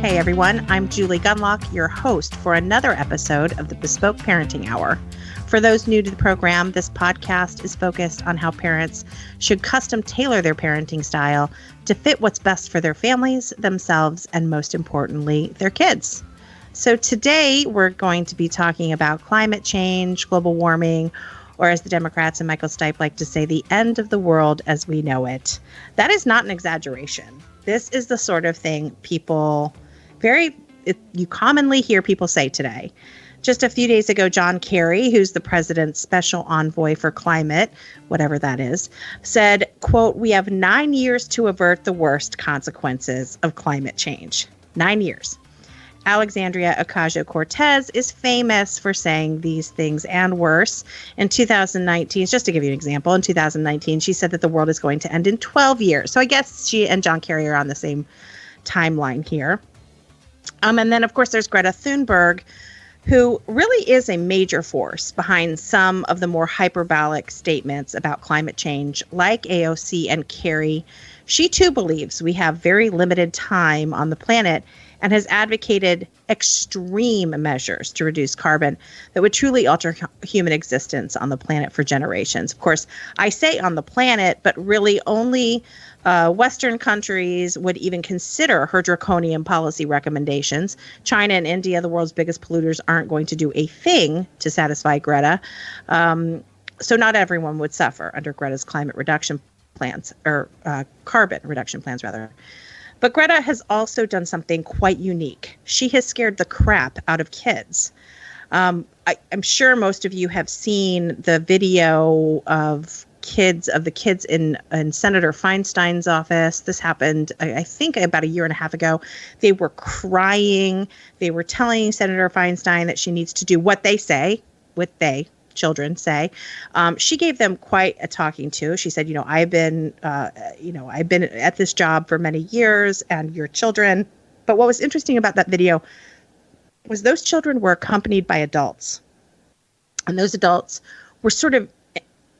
Hey everyone, I'm Julie Gunlock, your host for another episode of the Bespoke Parenting Hour. For those new to the program, this podcast is focused on how parents should custom tailor their parenting style to fit what's best for their families, themselves, and most importantly, their kids. So today we're going to be talking about climate change, global warming, or as the Democrats and Michael Stipe like to say, the end of the world as we know it. That is not an exaggeration. This is the sort of thing you commonly hear people say today. Just a few days ago, John Kerry, who's the president's special envoy for climate, whatever that is, said, quote, "We have 9 years to avert the worst consequences of climate change." 9 years. Alexandria Ocasio-Cortez is famous for saying these things and worse. In 2019, just to give you an example, in 2019, she said that the world is going to end in 12 years. So I guess she and John Kerry are on the same timeline here. And then, of course, there's Greta Thunberg, who really is a major force behind some of the more hyperbolic statements about climate change, like AOC and Kerry. She too believes we have very limited time on the planet and has advocated extreme measures to reduce carbon that would truly alter human existence on the planet for generations. Of course, I say on the planet, but really only Western countries would even consider her draconian policy recommendations. China and India, the world's biggest polluters, aren't going to do a thing to satisfy Greta. So not everyone would suffer under Greta's climate reduction plans, or carbon reduction plans, rather. But Greta has also done something quite unique. She has scared the crap out of kids. I'm sure most of you have seen the video of the kids in Senator Feinstein's office. This happened, I think, about a year and a half ago. They were crying. They were telling Senator Feinstein that she needs to do what they say, children say. She gave them quite a talking to. She said, I've been at this job for many years, and your children. But what was interesting about that video was those children were accompanied by adults, and those adults were sort of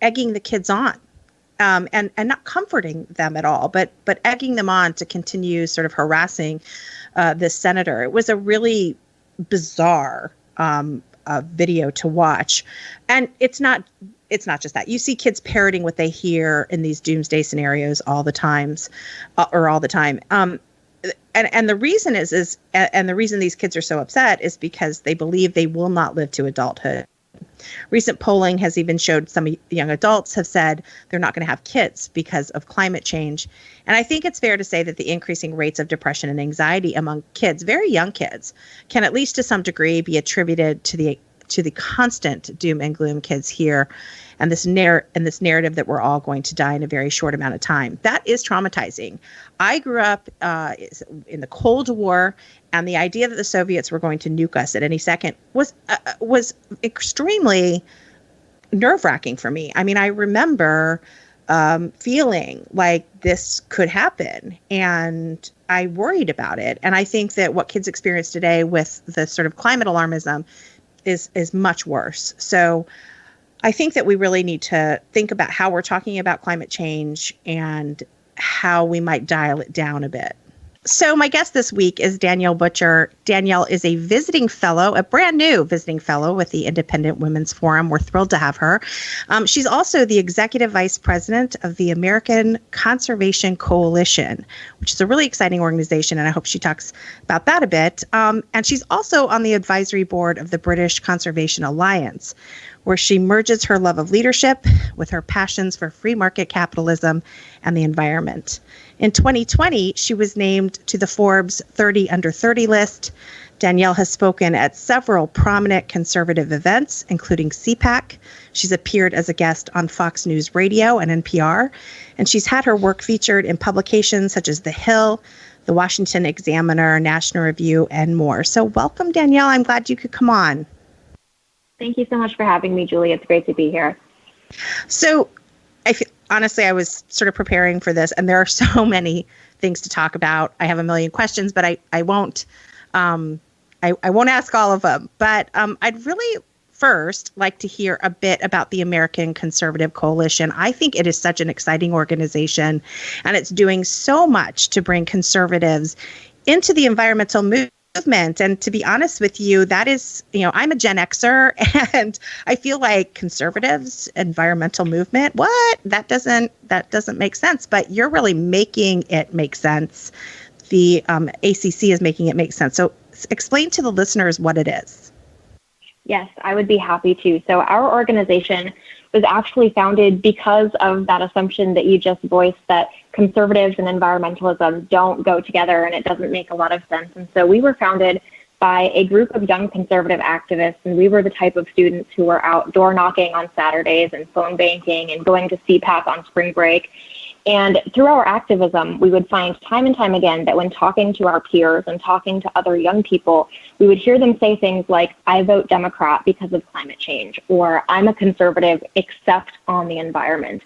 egging the kids on, and not comforting them at all, but egging them on to continue sort of harassing this senator. It was a really bizarre video to watch. And it's not just that. You see kids parroting what they hear in these doomsday scenarios all the time. And the reason and the reason these kids are so upset is because they believe they will not live to adulthood. Recent polling has even showed some young adults have said they're not going to have kids because of climate change. And I think it's fair to say that the increasing rates of depression and anxiety among kids, very young kids, can at least to some degree be attributed to the constant doom and gloom kids hear, and this narrative that we're all going to die in a very short amount of time. That is traumatizing. I grew up in the Cold War, and the idea that the Soviets were going to nuke us at any second was extremely nerve-wracking for me. I mean, I remember feeling like this could happen, and I worried about it. And I think that what kids experience today with the sort of climate alarmism is much worse. So I think that we really need to think about how we're talking about climate change and how we might dial it down a bit. So my guest this week is Danielle Butcher. Danielle is a brand new visiting fellow with the Independent Women's Forum. We're thrilled to have her. She's also the executive vice president of the American Conservation Coalition, which is a really exciting organization, and I hope she talks about that a bit. And she's also on the advisory board of the British Conservation Alliance, where she merges her love of leadership with her passions for free market capitalism and the environment. In 2020, she was named to the Forbes 30 Under 30 list. Danielle has spoken at several prominent conservative events, including CPAC. She's appeared as a guest on Fox News Radio and NPR, and she's had her work featured in publications such as The Hill, The Washington Examiner, National Review, and more. So welcome, Danielle. I'm glad you could come on. Thank you so much for having me, Julie. It's great to be here. So honestly, I was sort of preparing for this, and there are so many things to talk about. I have a million questions, but I won't ask all of them. But I'd really first like to hear a bit about the American Conservative Coalition. I think it is such an exciting organization, and it's doing so much to bring conservatives into the environmental movement. And to be honest with you, that is, I'm a Gen Xer, and I feel like conservatives, environmental movement, what? That doesn't make sense. But you're really making it make sense. The ACC is making it make sense. So explain to the listeners what it is. Yes, I would be happy to. So our organization was actually founded because of that assumption that you just voiced, that conservatives and environmentalism don't go together and it doesn't make a lot of sense. And so we were founded by a group of young conservative activists, and we were the type of students who were out door knocking on Saturdays and phone banking and going to CPAC on spring break. And through our activism, we would find time and time again that when talking to our peers and talking to other young people, we would hear them say things like, I vote Democrat because of climate change, or I'm a conservative except on the environment.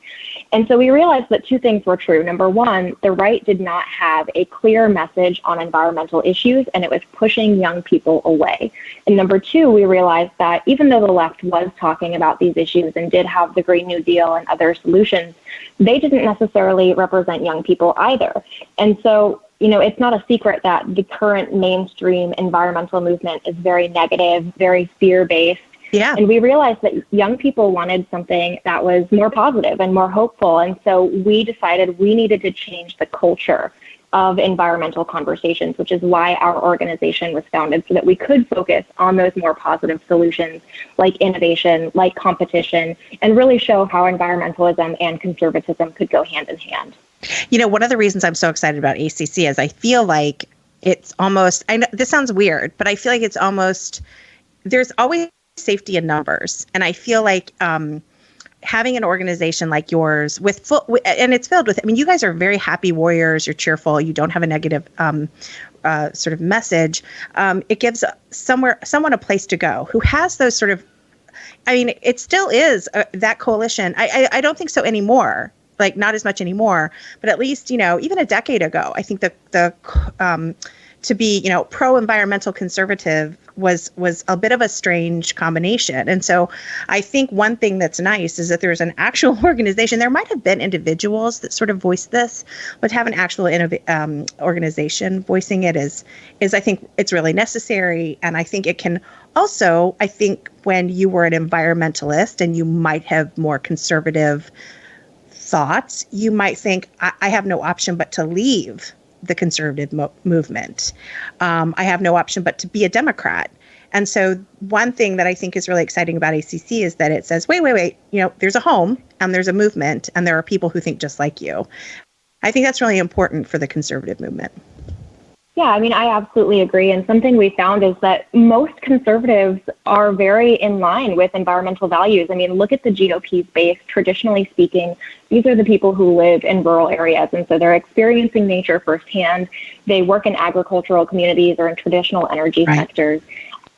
And so we realized that two things were true. Number one, the right did not have a clear message on environmental issues, and it was pushing young people away. And number two, we realized that even though the left was talking about these issues and did have the Green New Deal and other solutions, they didn't necessarily represent young people either. And so, it's not a secret that the current mainstream environmental movement is very negative, very fear-based. Yeah. And we realized that young people wanted something that was more positive and more hopeful. And so we decided we needed to change the culture of environmental conversations, which is why our organization was founded, so that we could focus on those more positive solutions like innovation, like competition, and really show how environmentalism and conservatism could go hand in hand. One of the reasons I'm so excited about ACC is I feel like it's almost, I know this sounds weird, but I feel like it's almost, there's always safety in numbers. And I feel like having an organization like yours and it's filled with, you guys are very happy warriors, you're cheerful, you don't have a negative sort of message. It gives someone a place to go who has those sort of, it still is that coalition. I don't think so anymore. Like not as much anymore, but at least, even a decade ago, I think the to be, pro-environmental conservative was a bit of a strange combination. And so I think one thing that's nice is that there's an actual organization. There might have been individuals that sort of voiced this, but have an actual organization voicing it is I think it's really necessary. And I think it can also, when you were an environmentalist and you might have more conservative thoughts, you might think, I have no option but to leave the conservative movement. I have no option but to be a Democrat. And so one thing that I think is really exciting about ACC is that it says, wait, there's a home and there's a movement and there are people who think just like you. I think that's really important for the conservative movement. Yeah, I absolutely agree. And something we found is that most conservatives are very in line with environmental values. Look at the GOP's base. Traditionally speaking, these are the people who live in rural areas. And so they're experiencing nature firsthand. They work in agricultural communities or in traditional energy sectors.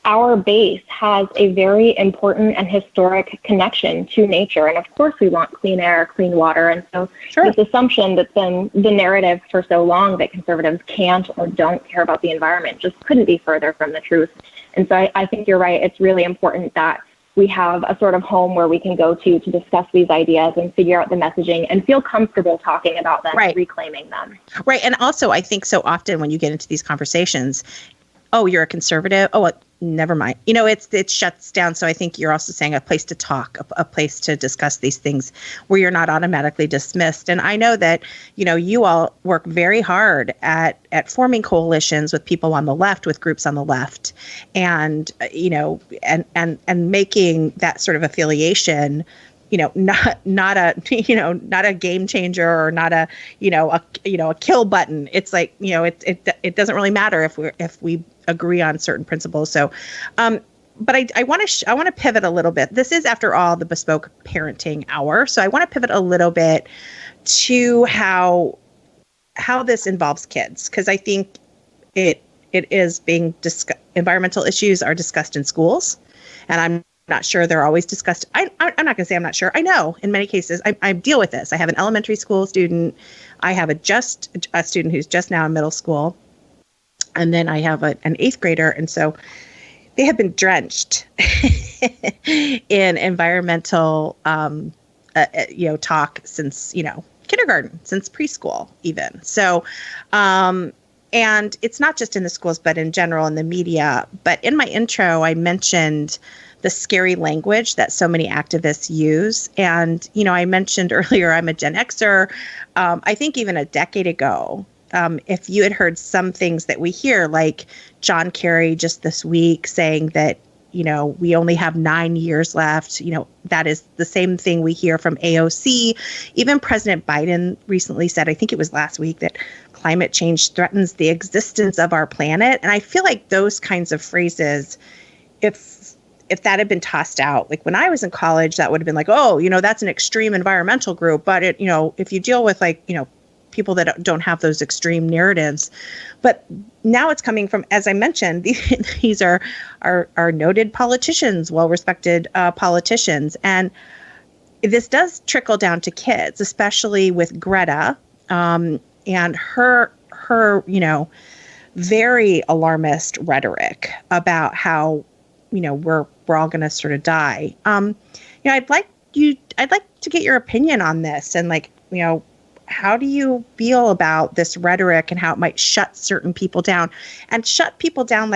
Our base has a very important and historic connection to nature. And of course, we want clean air, clean water. And so this assumption that's been the narrative for so long that conservatives can't or don't care about the environment just couldn't be further from the truth. And so I think you're right. It's really important that we have a sort of home where we can go to discuss these ideas and figure out the messaging and feel comfortable talking about them, reclaiming them. Right. And also, I think so often when you get into these conversations, oh, you're a conservative. Oh, never mind. It shuts down. So I think you're also saying a place to talk, a place to discuss these things where you're not automatically dismissed. And I know that, you all work very hard at forming coalitions with people on the left, with groups on the left, and, and making that sort of affiliation, not a game changer or not a kill button. It's like, it doesn't really matter if we agree on certain principles. So, but I want to pivot a little bit. This is, after all, the Bespoke Parenting Hour. So I want to pivot a little bit to how this involves kids, because I think it is being discussed. Environmental issues are discussed in schools, and I'm not sure they're always discussed. I'm not going to say I'm not sure. I know in many cases I deal with this. I have an elementary school student. I have a student who's just now in middle school. And then I have an 8th grader. And so they have been drenched in environmental, talk since, kindergarten, since preschool even. So And it's not just in the schools, but in general in the media. But in my intro, I mentioned the scary language that so many activists use. And, I mentioned earlier, I'm a Gen Xer. I think even a decade ago, if you had heard some things that we hear, like John Kerry just this week saying that, we only have 9 years left, that is the same thing we hear from AOC. Even President Biden recently said, I think it was last week, that climate change threatens the existence of our planet. And I feel like those kinds of phrases, if that had been tossed out, like when I was in college, that would have been like, oh, that's an extreme environmental group. But if you deal with people that don't have those extreme narratives, but now it's coming from, as I mentioned, these are noted politicians, well-respected politicians. And this does trickle down to kids, especially with Greta and her very alarmist rhetoric about how, we're all going to sort of die. I'd like to get your opinion on this and how do you feel about this rhetoric and how it might shut certain people down and shut people down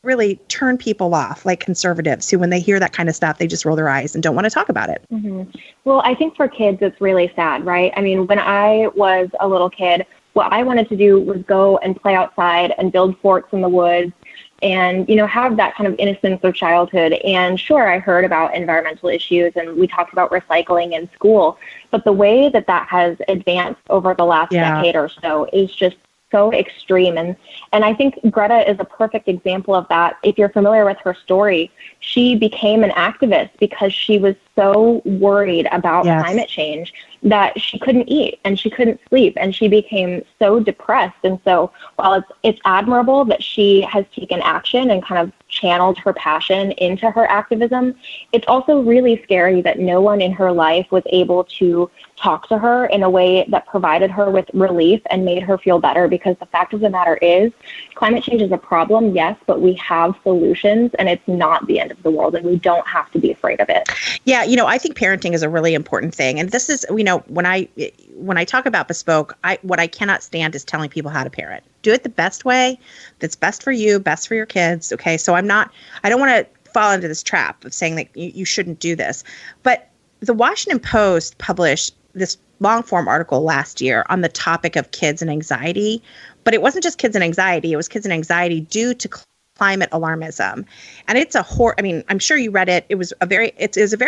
really turn people off, like conservatives who, when they hear that kind of stuff, they just roll their eyes and don't want to talk about it. Mm-hmm. Well, I think for kids, it's really sad, right? I mean, when I was a little kid, what I wanted to do was go and play outside and build forts in the woods and, have that kind of innocence of childhood. And sure, I heard about environmental issues and we talked about recycling in school, but the way that has advanced over the last decade or so is just so extreme. And I think Greta is a perfect example of that. If you're familiar with her story, she became an activist because she was so worried about climate change that she couldn't eat and she couldn't sleep and she became so depressed. And so while it's admirable that she has taken action and kind of channeled her passion into her activism, it's also really scary that no one in her life was able to talk to her in a way that provided her with relief and made her feel better, because the fact of the matter is climate change is a problem, yes, but we have solutions and it's not the end of the world and we don't have to be afraid of it. Yeah, I think parenting is a really important thing. And this is, when I talk about Bespoke, what I cannot stand is telling people how to parent. Do it the best way that's best for you, best for your kids. Okay. So I don't want to fall into this trap of saying that you shouldn't do this. But the Washington Post published this long form article last year on the topic of kids and anxiety. But it wasn't just kids and anxiety. It was kids and anxiety due to climate alarmism. And it's I'm sure you read it. It was a very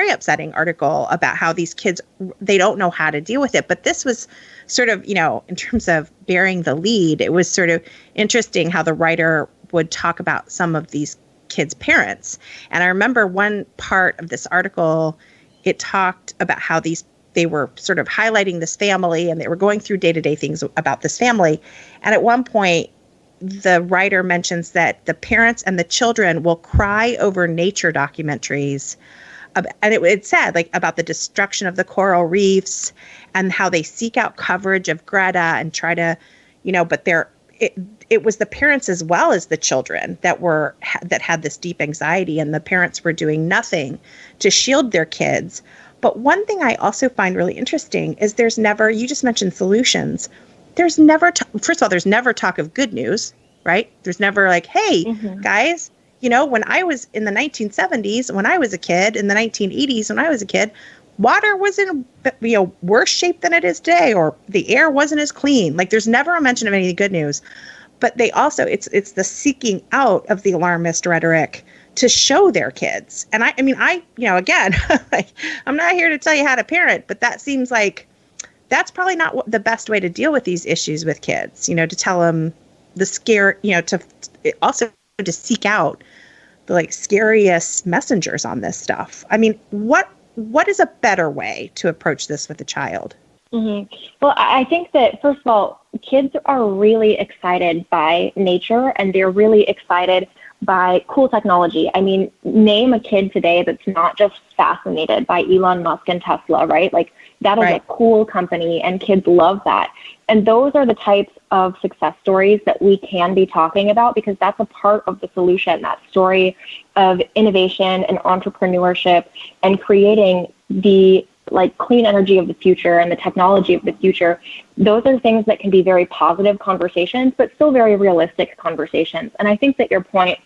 upsetting article about how these kids, they don't know how to deal with it. But this was sort of, in terms of bearing the lead, it was sort of interesting how the writer would talk about some of these kids' parents. And I remember one part of this article, it talked about how they were sort of highlighting this family and they were going through day-to-day things about this family. And at one point, the writer mentions that the parents and the children will cry over nature documentaries. And it said about the destruction of the coral reefs and how they seek out coverage of Greta and try to, but it was the parents as well as the children that had this deep anxiety, and the parents were doing nothing to shield their kids. But one thing I also find really interesting is you just mentioned solutions. There's never, first of all, there's never talk of good news, right? There's never hey, guys, when I was in the 1970s, when I was a kid, in the 1980s, when I was a kid, water was in, worse shape than it is today, or the air wasn't as clean. There's never a mention of any good news. But they also, it's the seeking out of the alarmist rhetoric to show their kids. And again, I'm not here to tell you how to parent, but that seems like that's probably not the best way to deal with these issues with kids, to tell them the scare, to seek out the scariest messengers on this stuff. What is a better way to approach this with a child? Mm-hmm. Well, I think that, first of all, kids are really excited by nature and they're really excited by cool technology. Name a kid today that's not just fascinated by Elon Musk and Tesla, right? That is a cool company and kids love that. And those are the types of success stories that we can be talking about, because that's a part of the solution, that story of innovation and entrepreneurship and creating the like clean energy of the future and the technology of the future, those are things that can be very positive conversations, but still very realistic conversations. And I think that your point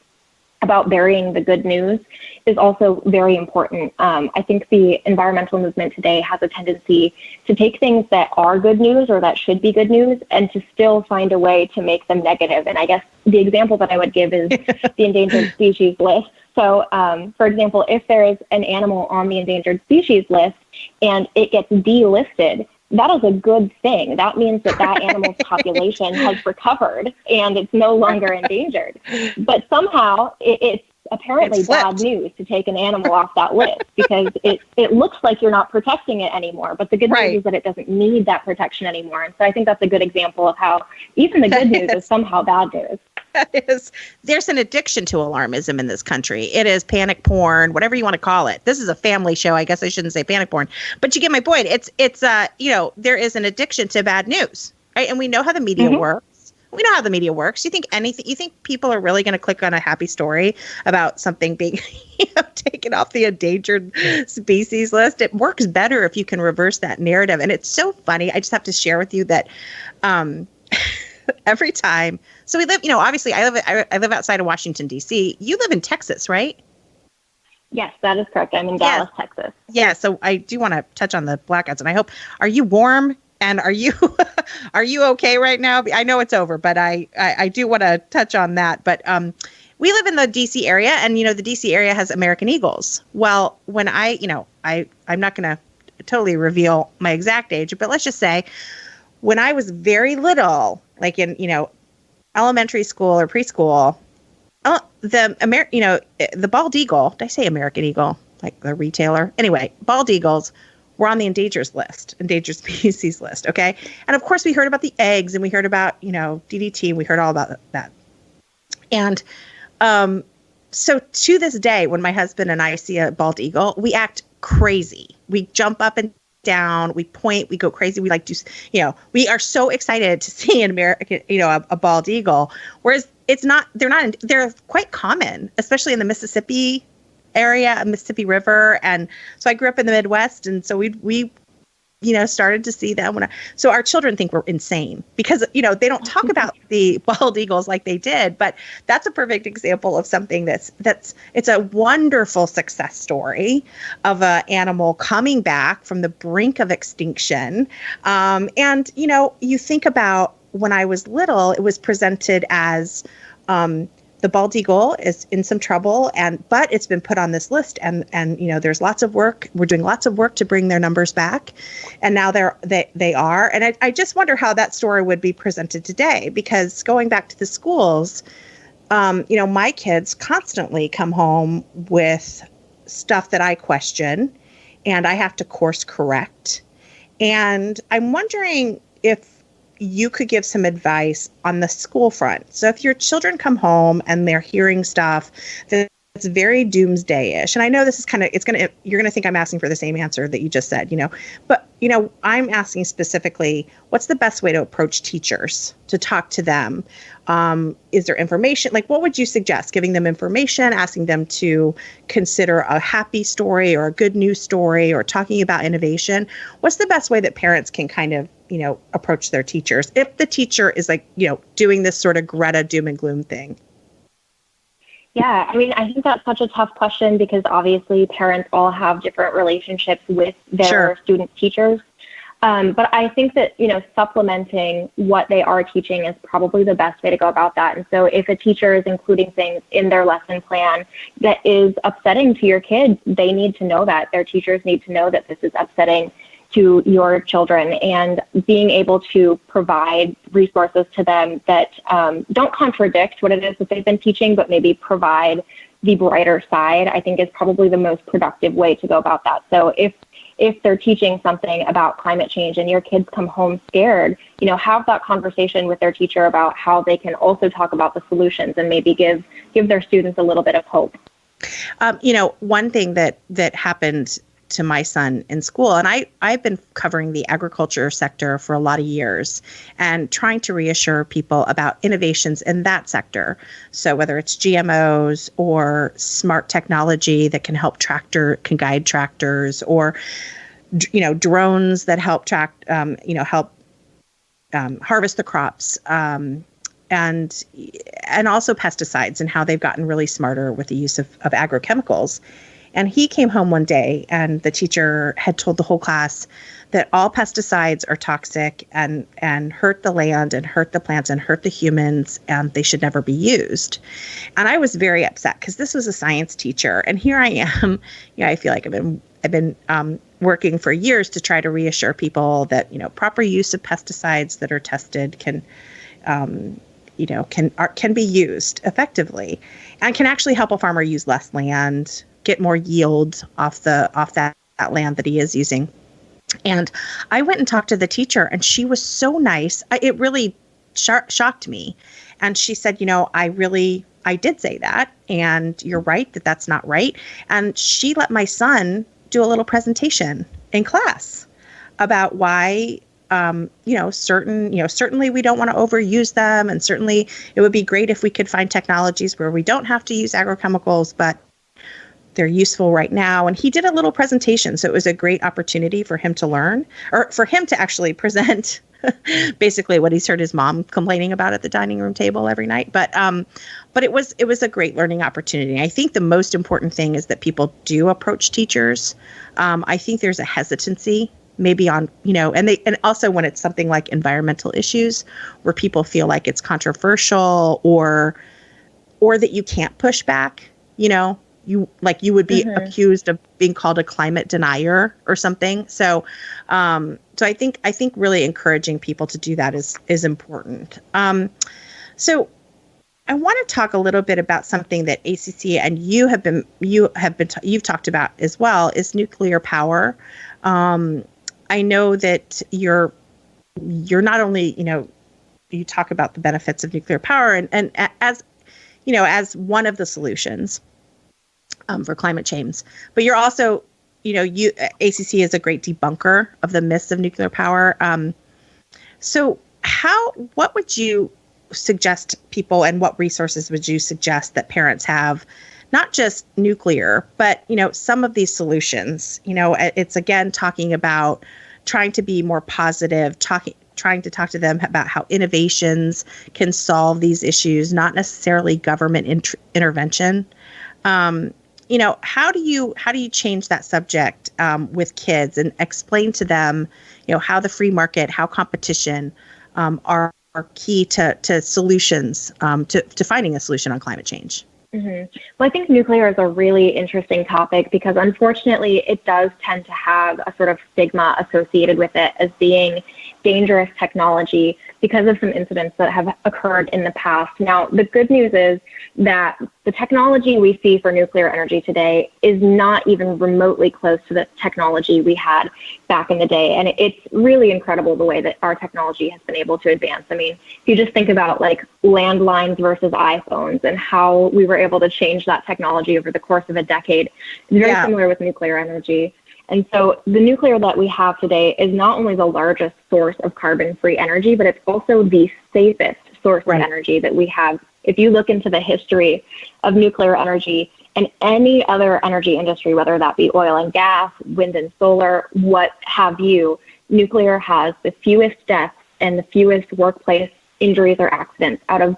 about burying the good news is also very important. I think the environmental movement today has a tendency to take things that are good news or that should be good news and to still find a way to make them negative. And I guess the example that I would give is the endangered species list. So, for example, if there is an animal on the endangered species list and it gets delisted, that is a good thing. That means that that animal's population has recovered and it's no longer endangered. But somehow it's apparently bad news to take an animal off that list because it looks like you're not protecting it anymore. But the good news is that it doesn't need that protection anymore. And so I think that's a good example of how even the good news is somehow bad news. There's an addiction to alarmism in this country. It is panic porn, whatever you want to call it. This is a family show. I guess I shouldn't say panic porn, but you get my point. It's there is an addiction to bad news, right? And we know how the media works. We know how the media works. You think people are really going to click on a happy story about something being taken off the endangered species list? It works better if you can reverse that narrative. And it's so funny. I just have to share with you that, every time. So we live, obviously I live outside of Washington, D.C. You live in Texas, right? Yes, that is correct. I'm in Dallas, Texas. Yeah. So I do want to touch on the blackouts, and I hope, are you warm and are you okay right now? I know it's over, but I do want to touch on that. But we live in the D.C. area, and, the D.C. area has American eagles. Well, when I'm not going to totally reveal my exact age, but let's just say when I was very little, like in, elementary school or preschool, the bald eagle, did I say American eagle, like the retailer? Anyway, bald eagles were on the endangered species list. Okay. And of course we heard about the eggs and we heard about, DDT, and we heard all about that. And, so to this day, when my husband and I see a bald eagle, we act crazy. We jump up and down, we point, we go crazy. We we are so excited to see an American, a bald eagle. Whereas they're quite common, especially in the Mississippi area, Mississippi River. And so I grew up in the Midwest. And so we started to see them so our children think we're insane because, they don't talk about the bald eagles like they did, but that's a perfect example of something it's a wonderful success story of an animal coming back from the brink of extinction. And, you think about when I was little, it was presented as, the bald eagle is in some trouble, but it's been put on this list, and there's lots of work. We're doing lots of work to bring their numbers back, and now they are. And I just wonder how that story would be presented today, because going back to the schools, my kids constantly come home with stuff that I question, and I have to course correct. And I'm wondering if you could give some advice on the school front. So if your children come home and they're hearing stuff that's very doomsday-ish, and I know this is you're going to think I'm asking for the same answer that you just said, but, I'm asking specifically, what's the best way to approach teachers to talk to them? Is there information? Like, what would you suggest? Giving them information, asking them to consider a happy story or a good news story, or talking about innovation? What's the best way that parents can kind of, approach their teachers if the teacher is doing this sort of Greta doom and gloom thing? Yeah, I think that's such a tough question because obviously parents all have different relationships with their students' teachers. But I think that, supplementing what they are teaching is probably the best way to go about that. And so if a teacher is including things in their lesson plan that is upsetting to your kids, they need to know that. Their teachers need to know that this is upsetting to your children, and being able to provide resources to them that don't contradict what it is that they've been teaching, but maybe provide the brighter side, I think is probably the most productive way to go about that. So if they're teaching something about climate change and your kids come home scared, have that conversation with their teacher about how they can also talk about the solutions and maybe give their students a little bit of hope. One thing that happened to my son in school, and I've been covering the agriculture sector for a lot of years and trying to reassure people about innovations in that sector. So whether it's GMOs or smart technology that can guide tractors, or drones that help track, help harvest the crops, and also pesticides, and how they've gotten really smarter with the use of agrochemicals. And he came home one day, and the teacher had told the whole class that all pesticides are toxic and hurt the land and hurt the plants and hurt the humans, and they should never be used. And I was very upset because this was a science teacher, and here I am. I feel like I've been working for years to try to reassure people that proper use of pesticides that are tested can be used effectively, and can actually help a farmer use less land, get more yield off that land that he is using. And I went and talked to the teacher, and she was so nice. It really shocked me. And she said, I did say that, and you're right that that's not right. And she let my son do a little presentation in class about why, certainly we don't want to overuse them. And certainly it would be great if we could find technologies where we don't have to use agrochemicals, but they're useful right now. And he did a little presentation. So it was a great opportunity for him to learn, or for him to actually present basically what he's heard his mom complaining about at the dining room table every night. But it was a great learning opportunity. I think the most important thing is that people do approach teachers. I think there's a hesitancy maybe on, and also when it's something like environmental issues where people feel like it's controversial or that you can't push back, you would be accused of being called a climate denier or something. So I think really encouraging people to do that is important. So I want to talk a little bit about something that ACC and you've talked about as well, is nuclear power. I know that you're not only, you talk about the benefits of nuclear power and as one of the solutions for climate change, but you're also, ACC is a great debunker of the myths of nuclear power. So what would you suggest people, and what resources would you suggest that parents have, not just nuclear, but, some of these solutions? It's again, talking about trying to be more positive, trying to talk to them about how innovations can solve these issues, not necessarily government intervention. How do you change that subject with kids and explain to them, how the free market, how competition are key to solutions, to finding a solution on climate change? Mm-hmm. Well, I think nuclear is a really interesting topic because unfortunately it does tend to have a sort of stigma associated with it as being dangerous technology because of some incidents that have occurred in the past. Now, the good news is that the technology we see for nuclear energy today is not even remotely close to the technology we had back in the day. And it's really incredible the way that our technology has been able to advance. I mean, if you just think about like landlines versus iPhones and how we were able to change that technology over the course of a decade, it's very similar with nuclear energy. And so the nuclear that we have today is not only the largest source of carbon-free energy, but it's also the safest source of energy that we have. If you look into the history of nuclear energy and any other energy industry, whether that be oil and gas, wind and solar, what have you, nuclear has the fewest deaths and the fewest workplace injuries or accidents out of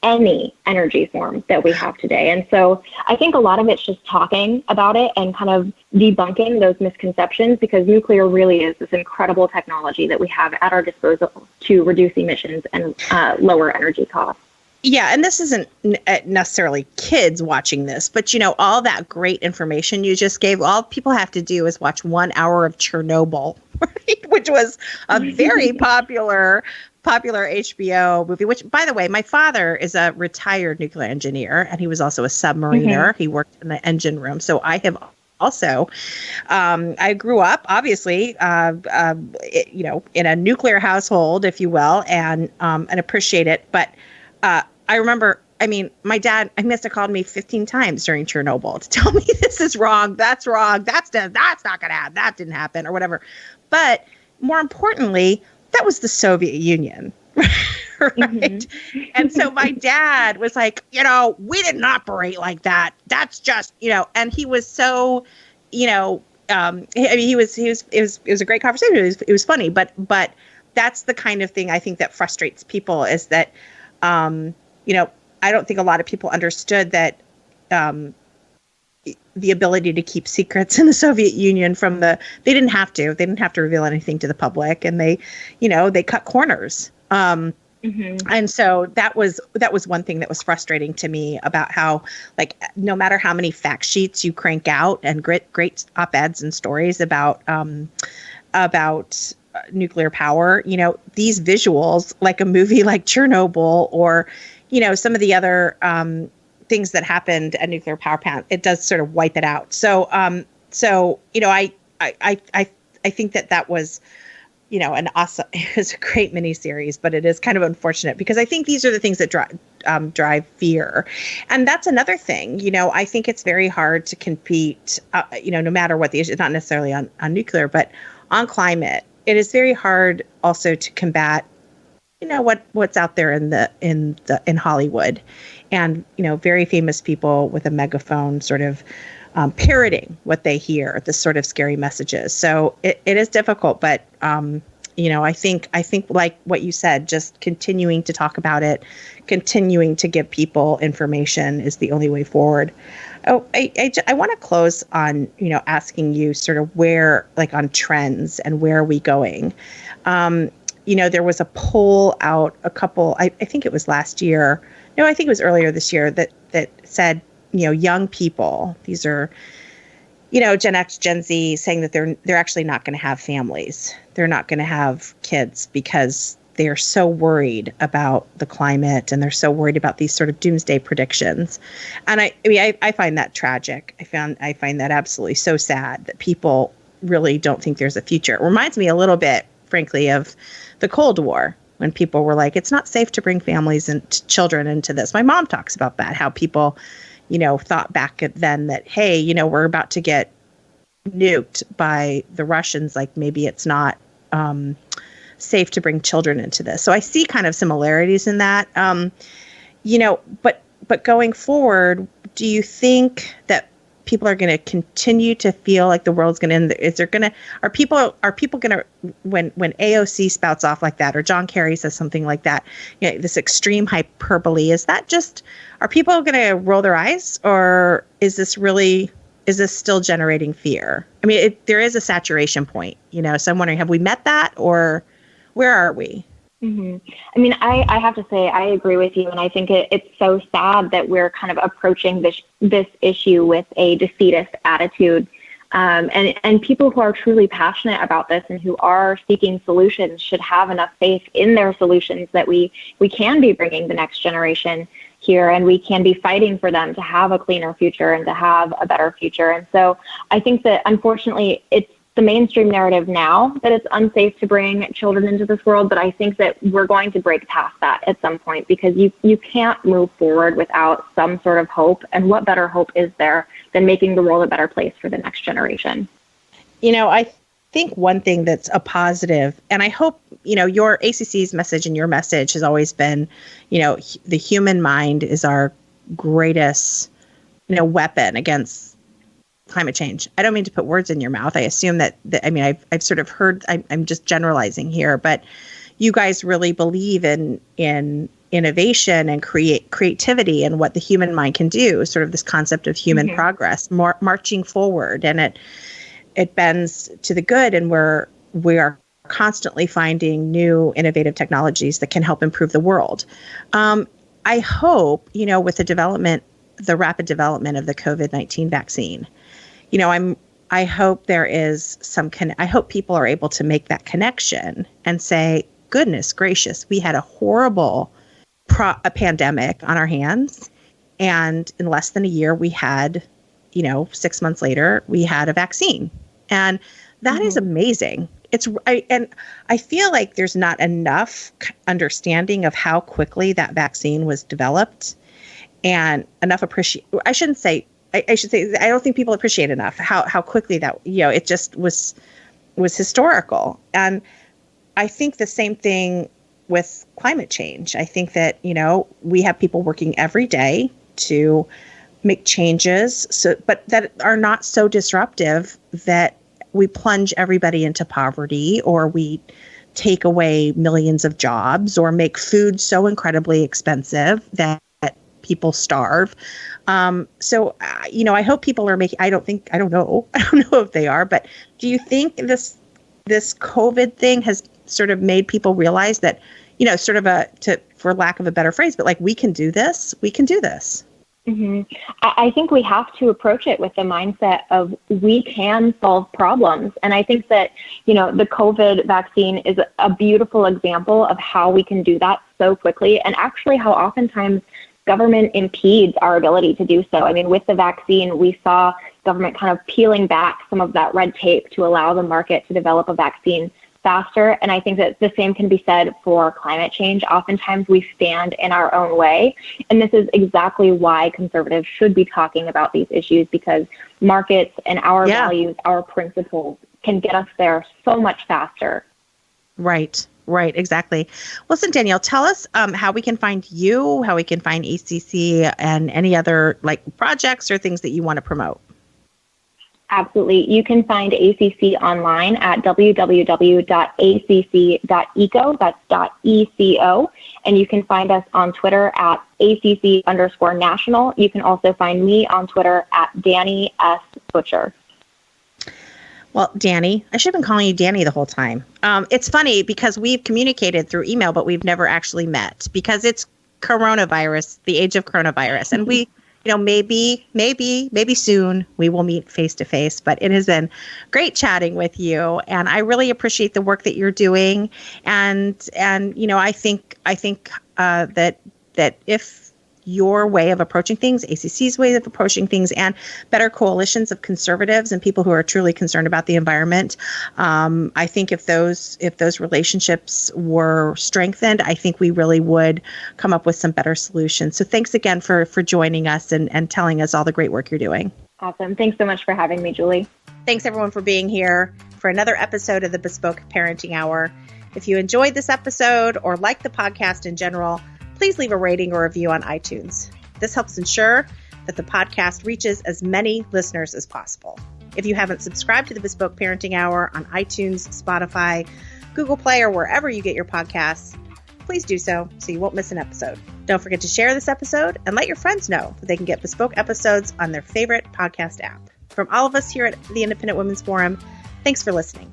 any energy form that we have today. And so I think a lot of it's just talking about it and kind of debunking those misconceptions, because nuclear really is this incredible technology that we have at our disposal to reduce emissions and lower energy costs. Yeah, and this isn't necessarily kids watching this, but all that great information you just gave, all people have to do is watch 1 hour of Chernobyl, right? Which was a very popular HBO movie, which, by the way, my father is a retired nuclear engineer, and he was also a submariner. Mm-hmm. He worked in the engine room. So I have also, I grew up, obviously, in a nuclear household, if you will, and appreciate it. But I remember, my dad, must have called me 15 times during Chernobyl to tell me this is wrong, that's not going to happen, that didn't happen, or whatever. But more importantly, that was the Soviet Union, right? Mm-hmm. And so my dad was like, we didn't operate like that. That's just, and he was so, I mean, it was a great conversation. It was funny, but that's the kind of thing I think that frustrates people is that, I don't think a lot of people understood that, the ability to keep secrets in the Soviet Union they didn't have to reveal anything to the public, and they cut corners. And so that was one thing that was frustrating to me about how, like, no matter how many fact sheets you crank out and great op-eds and stories about nuclear power, these visuals, like a movie like Chernobyl or, some of the other things that happened at nuclear power plant, it does sort of wipe it out. So, I think that was, an awesome, it was a great miniseries, but it is kind of unfortunate because I think these are the things that drive fear. And that's another thing, I think it's very hard to compete, no matter what the issue, not necessarily on nuclear, but on climate. It is very hard also to combat, what's out there in Hollywood, and, very famous people with a megaphone sort of parroting what they hear, this sort of scary messages. So it is difficult, but, I think like what you said, just continuing to talk about it, continuing to give people information is the only way forward. Oh, I want to close on, asking you sort of where, like, on trends and where are we going? There was a poll out I think it was last year. No, I think it was earlier this year that said, young people, these are, Gen X, Gen Z, saying that they're actually not going to have families. They're not going to have kids because they are so worried about the climate and they're so worried about these sort of doomsday predictions. And I find that tragic. I find that absolutely so sad that people really don't think there's a future. It reminds me a little bit, frankly, of the Cold War, when people were like, it's not safe to bring families and children into this. My mom talks about that, how people, thought back then that, hey, we're about to get nuked by the Russians. Like, maybe it's not safe to bring children into this. So I see kind of similarities in that. But going forward, do you think that people are going to continue to feel like the world's going to end? Are people going to, when AOC spouts off like that, or John Kerry says something like that, this extreme hyperbole, are people going to roll their eyes, or is this still generating fear? I mean, there is a saturation point, so I'm wondering, have we met that, or where are we? Mm-hmm. I mean, I have to say, I agree with you. And I think it's so sad that we're kind of approaching this issue with a defeatist attitude. And people who are truly passionate about this and who are seeking solutions should have enough faith in their solutions that we can be bringing the next generation here, and we can be fighting for them to have a cleaner future and to have a better future. And so I think that, unfortunately, it's the mainstream narrative now that it's unsafe to bring children into this world, but I think that we're going to break past that at some point, because you can't move forward without some sort of hope. And what better hope is there than making the world a better place for the next generation? I think one thing that's a positive, and I hope, your ACC's message and your message has always been, the human mind is our greatest, weapon against climate change. I don't mean to put words in your mouth. I assume that I've sort of heard, I'm just generalizing here, but you guys really believe in innovation and creativity and what the human mind can do, sort of this concept of human progress, marching forward, and it bends to the good, and we are constantly finding new innovative technologies that can help improve the world. I hope, with the rapid development of the COVID-19 vaccine, I hope there is I hope people are able to make that connection and say, goodness gracious, we had a horrible a pandemic on our hands, and in less than a year, we had, 6 months later, we had a vaccine, and that is amazing. I feel like there's not enough understanding of how quickly that vaccine was developed, and enough I should say, I don't think people appreciate enough how quickly that, it just was historical. And I think the same thing with climate change. I think that, we have people working every day to make changes, but that are not so disruptive that we plunge everybody into poverty, or we take away millions of jobs, or make food so incredibly expensive that people starve. I hope people are making, I don't know if they are, but do you think this COVID thing has sort of made people realize that, sort of for lack of a better phrase, but like, we can do this. Mm-hmm. I think we have to approach it with the mindset of we can solve problems. And I think that, the COVID vaccine is a beautiful example of how we can do that so quickly, and actually how oftentimes government impedes our ability to do so. I mean, with the vaccine, we saw government kind of peeling back some of that red tape to allow the market to develop a vaccine faster. And I think that the same can be said for climate change. Oftentimes we stand in our own way. And this is exactly why conservatives should be talking about these issues, because markets and our values, our principles can get us there so much faster. Right, exactly. Listen, Danielle, tell us how we can find you, how we can find ACC, and any other projects or things that you want to promote. Absolutely. You can find ACC online at www.acc.eco. That's .eco. And you can find us on Twitter at ACC_national. You can also find me on Twitter at Danny S. Butcher. Well, Danny, I should have been calling you Danny the whole time. It's funny because we've communicated through email, but we've never actually met because it's coronavirus, the age of coronavirus. And we, maybe soon we will meet face to face, but it has been great chatting with you. And I really appreciate the work that you're doing. And I think that if your way of approaching things, ACC's way of approaching things, and better coalitions of conservatives and people who are truly concerned about the environment. I think if those relationships were strengthened, I think we really would come up with some better solutions. So thanks again for joining us and telling us all the great work you're doing. Awesome. Thanks so much for having me, Julie. Thanks everyone for being here for another episode of the Bespoke Parenting Hour. If you enjoyed this episode or like the podcast in general, please leave a rating or review on iTunes. This helps ensure that the podcast reaches as many listeners as possible. If you haven't subscribed to the Bespoke Parenting Hour on iTunes, Spotify, Google Play, or wherever you get your podcasts, please do so you won't miss an episode. Don't forget to share this episode and let your friends know that they can get Bespoke episodes on their favorite podcast app. From all of us here at the Independent Women's Forum, thanks for listening.